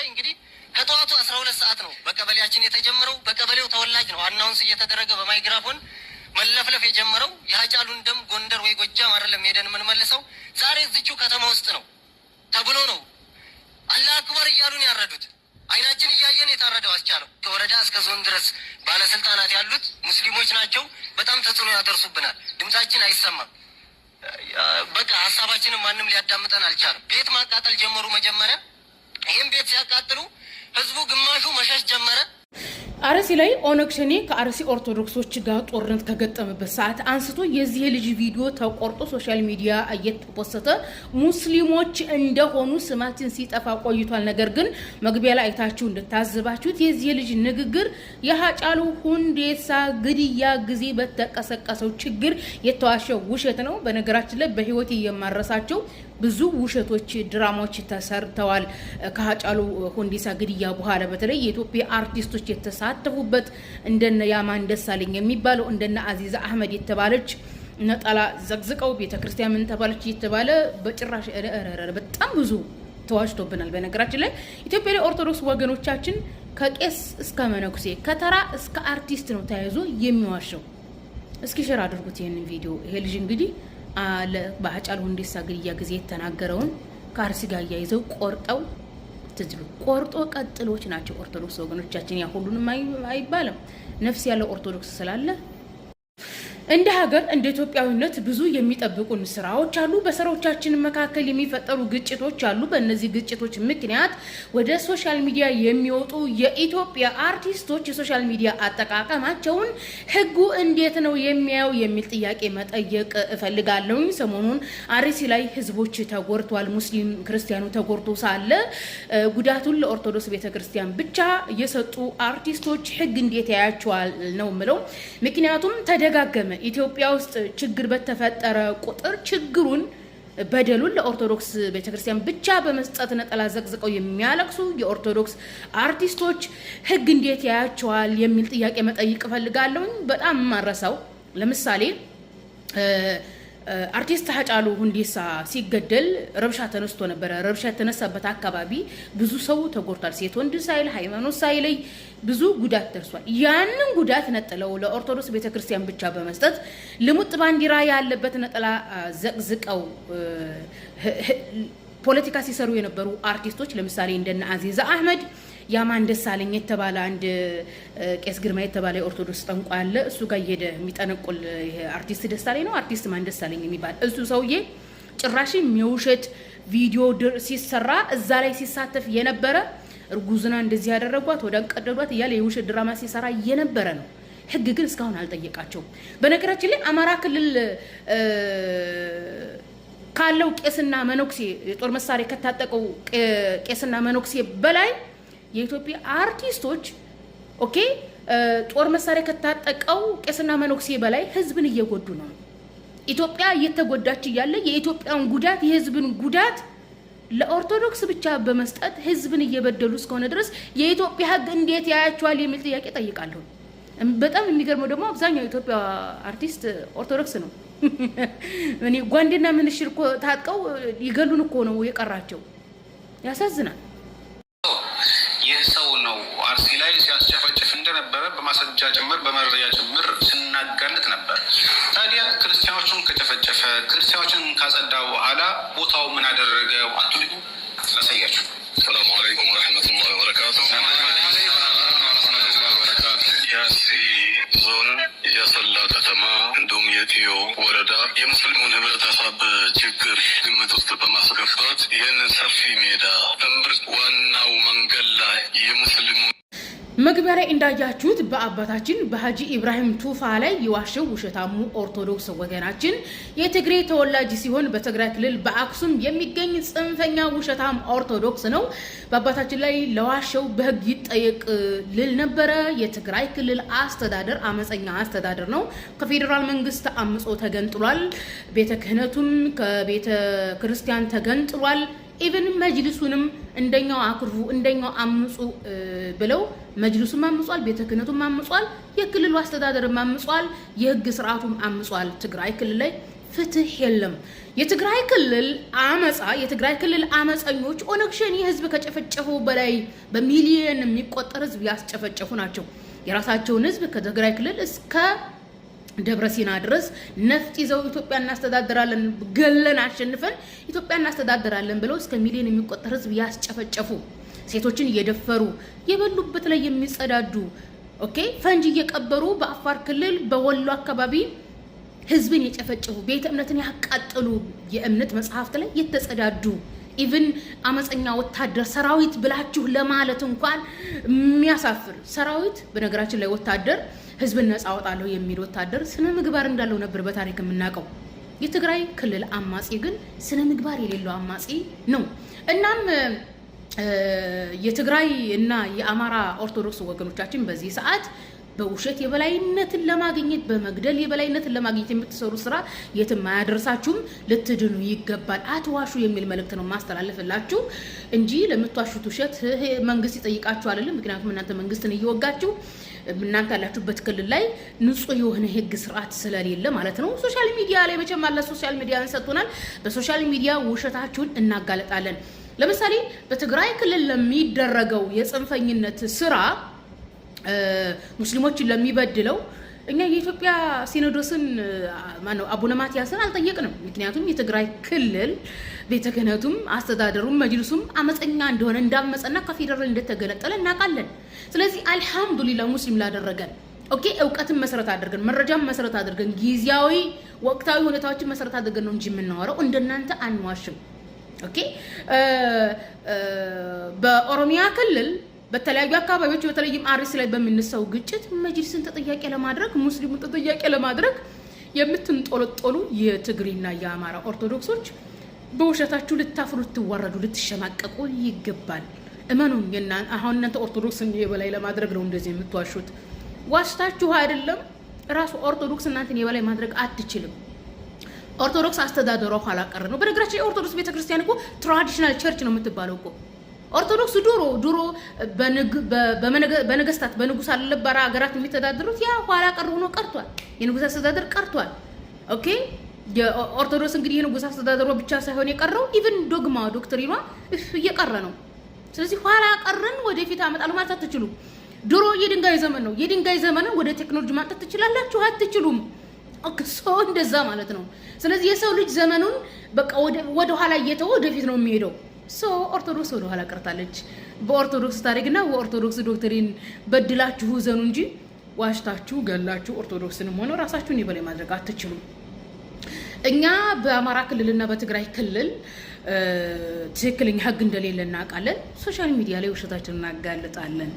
እንግዲህ ከጠዋቱ 12 ሰዓት ነው በቀበሌያችን የተጀመረው። በቀበሌው ተወላጅ ነው አናውንስ እየተደረገ በማይክራፎን መለፍለፍ የጀመረው። የሃጫሉን ደም ጎንደር ወይ ጎጃም አይደለም ሄደን የምንመልሰው ዛሬ እዚቹ ከተማ ውስጥ ነው ተብሎ ነው አላህ አክበር እያሉን ያረዱት። አይናችን እያየን የታረደው አስቻለው ከወረዳ እስከ ዞን ድረስ ባለስልጣናት ያሉት ሙስሊሞች ናቸው። በጣም ተጽዕኖ ያደርሱብናል። ድምጻችን አይሰማም። በቃ ሀሳባችንን ማንም ሊያዳምጠን አልቻለም። ቤት ማቃጠል ጀመሩ። መጀመሪያ ይህም ቤት ሲያቃጥሉ ህዝቡ ግማሹ መሸሽ ጀመረ። አርሲ ላይ ኦነግ ሸኔ ከአርሲ ኦርቶዶክሶች ጋር ጦርነት ከገጠመበት ሰዓት አንስቶ የዚህ ልጅ ቪዲዮ ተቆርጦ ሶሻል ሚዲያ እየተፖሰተ ሙስሊሞች እንደሆኑ ስማችን ሲጠፋ ቆይቷል። ነገር ግን መግቢያ ላይ አይታችሁ እንደታዘባችሁት የዚህ ልጅ ንግግር የሃጫሉ ሁንዴሳ ግድያ ጊዜ በተቀሰቀሰው ችግር የተዋሸው ውሸት ነው። በነገራችን ላይ በህይወት የማረሳቸው ብዙ ውሸቶች ድራማዎች ተሰርተዋል። ከሃጫሉ ሁንዴሳ ግድያ በኋላ በተለይ የኢትዮጵያ አርቲስቶች የተሳተፉበት እንደነ ያማን ደሳለኝ የሚባለው እንደነ አዚዛ አህመድ የተባለች ነጠላ ዘግዝቀው ቤተክርስቲያን ምን ተባለች የተባለ በጭራሽ በጣም ብዙ ተዋሽቶብናል። በነገራችን ላይ ኢትዮጵያ ላይ ኦርቶዶክስ ወገኖቻችን ከቄስ እስከ መነኩሴ ከተራ እስከ አርቲስት ነው ተያይዞ የሚዋሸው። እስኪ ሼር አድርጉት ይሄንን ቪዲዮ። ይሄ ልጅ እንግዲህ በሃጫሉ ሁንዴሳ ግድያ ጊዜ የተናገረውን ከአርሲ ጋር ያይዘው ቆርጠው ትዝሉ ቆርጦ ቀጥሎች ናቸው ኦርቶዶክስ ወገኖቻችን። ያ ሁሉንም አይባልም። ነፍስ ያለው ኦርቶዶክስ ስላለ እንደ ሀገር እንደ ኢትዮጵያዊነት ብዙ የሚጠብቁን ስራዎች አሉ። በስራዎቻችን መካከል የሚፈጠሩ ግጭቶች አሉ። በእነዚህ ግጭቶች ምክንያት ወደ ሶሻል ሚዲያ የሚወጡ የኢትዮጵያ አርቲስቶች የሶሻል ሚዲያ አጠቃቀማቸውን ህጉ እንዴት ነው የሚያየው የሚል ጥያቄ መጠየቅ እፈልጋለሁ። ሰሞኑን አርሲ ላይ ህዝቦች ተጎድተዋል። ሙስሊም ክርስቲያኑ ተጎድቶ ሳለ ጉዳቱን ለኦርቶዶክስ ቤተክርስቲያን ብቻ የሰጡ አርቲስቶች ህግ እንዴት ያያቸዋል ነው ምለው። ምክንያቱም ተደጋገመ ኢትዮጵያ ውስጥ ችግር በተፈጠረ ቁጥር ችግሩን በደሉን ለኦርቶዶክስ ቤተክርስቲያን ብቻ በመስጠት ነጠላ ዘቅዝቀው የሚያለቅሱ የኦርቶዶክስ አርቲስቶች ህግ እንዴት ያያቸዋል የሚል ጥያቄ መጠይቅ ፈልጋለሁ። በጣም ማረሳው ለምሳሌ አርቲስት ሃጫሉ ሁንዴሳ ሲገደል ረብሻ ተነስቶ ነበር። ረብሻ የተነሳበት አካባቢ ብዙ ሰው ተጎድቷል። ሴት ወንድ ሳይል ሃይማኖት ሳይለይ ብዙ ጉዳት ደርሷል። ያንን ጉዳት ነጥለው ለኦርቶዶክስ ቤተክርስቲያን ብቻ በመስጠት ልሙጥ ባንዲራ ያለበት ነጠላ ዘቅዝቀው ፖለቲካ ሲሰሩ የነበሩ አርቲስቶች ለምሳሌ እንደነ አዚዛ አህመድ፣ ያማን ደሳለኝ የተባለ አንድ ቄስ ግርማ የተባለ የኦርቶዶክስ ጠንቋይ አለ። እሱ ጋር እየሄደ የሚጠነቁል አርቲስት ደሳለኝ ነው አርቲስት ማን ደሳለኝ የሚባል እሱ ሰውዬ ጭራሽም የውሸት ቪዲዮ ሲሰራ እዛ ላይ ሲሳተፍ የነበረ እርጉዝና እንደዚህ ያደረጓት ወደ አንቀደዷት እያለ የውሸት ድራማ ሲሰራ የነበረ ነው። ህግ ግን እስካሁን አልጠየቃቸውም። በነገራችን ላይ አማራ ክልል ካለው ቄስና መነኩሴ የጦር መሳሪያ ከታጠቀው ቄስና መነኩሴ በላይ የኢትዮጵያ አርቲስቶች ኦኬ ጦር መሳሪያ ከታጠቀው ቄስና መነኩሴ በላይ ህዝብን እየጎዱ ነው። ኢትዮጵያ እየተጎዳች እያለ የኢትዮጵያን ጉዳት የህዝብን ጉዳት ለኦርቶዶክስ ብቻ በመስጠት ህዝብን እየበደሉ እስከሆነ ድረስ የኢትዮጵያ ህግ እንዴት ያያቸዋል የሚል ጥያቄ ጠይቃለሁ። በጣም የሚገርመው ደግሞ አብዛኛው የኢትዮጵያ አርቲስት ኦርቶዶክስ ነው። እኔ ጓንዴና ምንሽር እኮ ታጥቀው ይገሉን እኮ ነው የቀራቸው። ያሳዝናል። ይህ ሰው ነው አርሲ ላይ ሲያስጨፈጭፍ እንደነበረ በማስረጃ ጭምር በመረጃ ጭምር ስናጋልጥ ነበር። ታዲያ ክርስቲያኖቹን ከጨፈጨፈ ክርስቲያኖችን ካጸዳ በኋላ ቦታው ምን አደረገው አትልቁ? ላሳያችሁ። ሰላሙ አለይኩም ወረሕመቱላሂ ወበረካቱ። የአርሲ ዞን የሰላ ከተማ እንዲሁም የቲዮ ወረዳ የሙስሊሙን ህብረተሰብ ችግር ግምት ውስጥ በማስገባት ይህንን ሰፊ ሜዳ እምብርት ዋናው መንገድ ላይ የሙስሊሙ መግቢያ ላይ እንዳያችሁት በአባታችን በሀጂ ኢብራሂም ቱፋ ላይ የዋሸው ውሸታሙ ኦርቶዶክስ ወገናችን የትግሬ ተወላጅ ሲሆን በትግራይ ክልል በአክሱም የሚገኝ ጽንፈኛ ውሸታም ኦርቶዶክስ ነው። በአባታችን ላይ ለዋሸው በህግ ይጠየቅ ልል ነበረ። የትግራይ ክልል አስተዳደር አመፀኛ አስተዳደር ነው። ከፌዴራል መንግስት አምጾ ተገንጥሏል። ቤተ ክህነቱም ከቤተ ክርስቲያን ተገንጥሏል። ኢቭን መጅልሱንም እንደኛው አክርፉ እንደኛው አምጹ ብለው መጅልሱም አምጿል፣ ቤተ ክህነቱም አምጿል፣ የክልሉ አስተዳደርም አምጿል፣ የህግ ስርዓቱም አምጿል። ትግራይ ክልል ላይ ፍትህ የለም። የትግራይ ክልል አመፀኞች ኦነግ ሸኔ ህዝብ ከጨፈጨፉ በላይ በሚሊዮን የሚቆጠር ህዝብ ያስጨፈጨፉ ናቸው። የራሳቸውን ህዝብ ከትግራይ ክልል እስከ ደብረ ሲና ድረስ ነፍጥ ይዘው ኢትዮጵያ እናስተዳድራለን ገለን አሸንፈን ኢትዮጵያ እናስተዳድራለን ብለው እስከ ሚሊዮን የሚቆጠር ህዝብ ያስጨፈጨፉ፣ ሴቶችን እየደፈሩ የበሉበት ላይ የሚጸዳዱ ፈንጅ እየቀበሩ በአፋር ክልል በወሎ አካባቢ ህዝብን የጨፈጨፉ፣ ቤተ እምነትን ያቃጠሉ፣ የእምነት መጽሐፍት ላይ የተጸዳዱ፣ ኢቭን አመፀኛ ወታደር ሰራዊት ብላችሁ ለማለት እንኳን የሚያሳፍር ሰራዊት። በነገራችን ላይ ወታደር ህዝብን ነፃ አወጣለሁ የሚል ወታደር ስነ ምግባር እንዳለው ነበር በታሪክ የምናውቀው። የትግራይ ክልል አማጺ ግን ስነ ምግባር የሌለው አማጺ ነው። እናም የትግራይ እና የአማራ ኦርቶዶክስ ወገኖቻችን በዚህ ሰዓት በውሸት የበላይነትን ለማግኘት በመግደል የበላይነትን ለማግኘት የምትሰሩ ስራ የትም አያደርሳችሁም። ልትድኑ ይገባል። አትዋሹ የሚል መልእክት ነው ማስተላለፍላችሁ እንጂ ለምትዋሹት ውሸት መንግስት ይጠይቃችሁ አይደለም። ምክንያቱም እናንተ መንግስትን እየወጋችሁ እናንተ ያላችሁበት ክልል ላይ ንጹህ የሆነ ህግ ስርዓት ስለሌለ ማለት ነው። ሶሻል ሚዲያ ላይ መቼም አለ ሶሻል ሚዲያ እንሰጡናል። በሶሻል ሚዲያ ውሸታችሁን እናጋለጣለን። ለምሳሌ በትግራይ ክልል ለሚደረገው የጽንፈኝነት ስራ ሙስሊሞችን ለሚበድለው እኛ የኢትዮጵያ ሲኖዶስን ማነው አቡነ ማትያስን አልጠየቅንም። ምክንያቱም የትግራይ ክልል ቤተ ክህነቱም አስተዳደሩም መጅልሱም አመፀኛ እንደሆነ እንዳመፀና ከፌደራል እንደተገነጠለ እናውቃለን። ስለዚህ አልহামዱሊላህ ሙስሊም ላደረገን እውቀትን መሰረት አድርገን መረጃም መሰረት አድርገን ጊዜያዊ ወቅታዊ ሁኔታዎችን መሰረት አድርገን ነው እንጂ የምናወራው እንደናንተ አንዋሽም። በኦሮሚያ ክልል በተለያዩ አካባቢዎች በተለይም አርሲ ላይ በሚነሳው ግጭት መጅልስን ተጠያቂ ለማድረግ ሙስሊሙን ተጠያቂ ለማድረግ የምትንጦለጦሉ የትግሪና የአማራ ኦርቶዶክሶች በውሸታችሁ ልታፍሩ፣ ልትዋረዱ፣ ልትሸማቀቁ ይገባል። እመኑኝ። አሁን እናንተ ኦርቶዶክስን የበላይ ለማድረግ ነው እንደዚህ የምትዋሹት። ዋሽታችሁ አይደለም። ራሱ ኦርቶዶክስ እናንተን የበላይ ማድረግ አትችልም። ኦርቶዶክስ አስተዳደሯ ኋላ ቀር ነው። በነገራችን የኦርቶዶክስ ቤተክርስቲያን እኮ ትራዲሽናል ቸርች ነው የምትባለው እኮ። ኦርቶዶክስ ድሮ በነገስታት በንጉስ አለባራ ሀገራት የሚተዳደሩት ያ ኋላ ቀር ሆኖ ቀርቷል። የንጉስ አስተዳደር ቀርቷል። የኦርቶዶክስ እንግዲህ የንጉስ አስተዳደሯ ብቻ ሳይሆን የቀረው ኢቭን ዶግማ ዶክትሪኗ እየቀረ ነው። ስለዚህ ኋላ ቀርን ወደፊት አመጣለሁ ማለት አትችሉም። ድሮ የድንጋይ ዘመን ነው። የድንጋይ ዘመንን ወደ ቴክኖሎጂ ማምጣት ትችላላችሁ? አትችሉም። ሰው እንደዛ ማለት ነው። ስለዚህ የሰው ልጅ ዘመኑን በቃ ወደ ኋላ እየተወ ወደፊት ነው የሚሄደው። ኦርቶዶክስ ወደ ኋላ ቀርታለች። በኦርቶዶክስ ታሪክና በኦርቶዶክስ ዶክትሪን በድላችሁ ዘኑ እንጂ ዋሽታችሁ ገላችሁ ኦርቶዶክስንም ሆነ ራሳችሁን የበላይ ማድረግ አትችሉም። እኛ በአማራ ክልልና በትግራይ ክልል ትክክለኛ ህግ እንደሌለ እናውቃለን። ሶሻል ሚዲያ ላይ ውሸታችንን እናጋልጣለን።